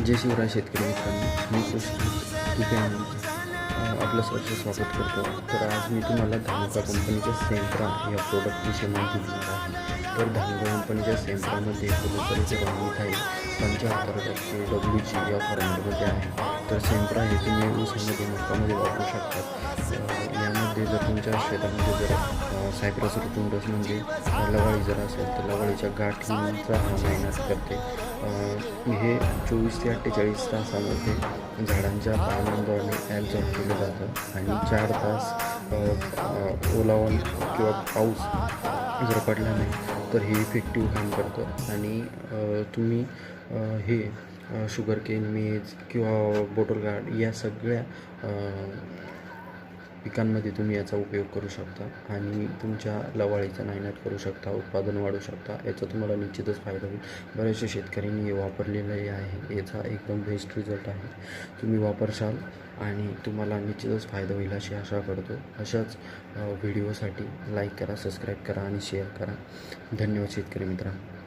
जय शिवराय शेतकरी मित्रांनो, मी कृष्ण ठीक आहे. आपलं सहर्ष स्वागत करतो. तर आज मी तुम्हाला धानुका कंपनीच्या सेंट्रा या प्रोडक्टविषयी माहिती देणार आहे. तर धानुका कंपनीच्या सेंट्रामध्ये फुलकरीचे प्रमाण आहे 75% WG या फॉर्मॅटमध्ये आहे. तर सेंट्रा हे तुम्ही ऊसामध्ये मकामध्ये वापरू शकतात. यामध्ये जर तुमच्या शेतामध्ये जर सायप्रस रुटुंडस म्हणजे लवाळी जर असेल तर लवाळीच्या गाठींचा हा मेहनत करते. हे 24 ते 48 तासामध्ये झाडांच्या पानांद्वारे ॲब्झॉर्ब केलं जातं आणि 4 तास ओलावा किंवा पाऊस जर पडला नाही तर हे इफेक्टिव्ह काम करतं. आणि तुम्ही हे शुगरकेन, मेज किंवा बॉटल गार्ड या सगळ्या पिकांमध्ये तुम्ही याचा उपयोग करू शकता आणि तुमच्या लवाळीचा नायनाट करू शकता, उत्पादन वाढवू शकता. याचा तुम्हाला निश्चितच फायदा होईल. बऱ्याचशा शेतकऱ्यांनी हे वापरलेलं आहे. याचा एकदम बेस्ट रिझल्ट आहे. तुम्ही वापरशाल आणि तुम्हाला निश्चितच फायदा होईल अशी आशा करतो. अशाच व्हिडिओसाठी लाईक करा, सबस्क्राईब करा आणि शेअर करा. धन्यवाद शेतकरी मित्रांनो.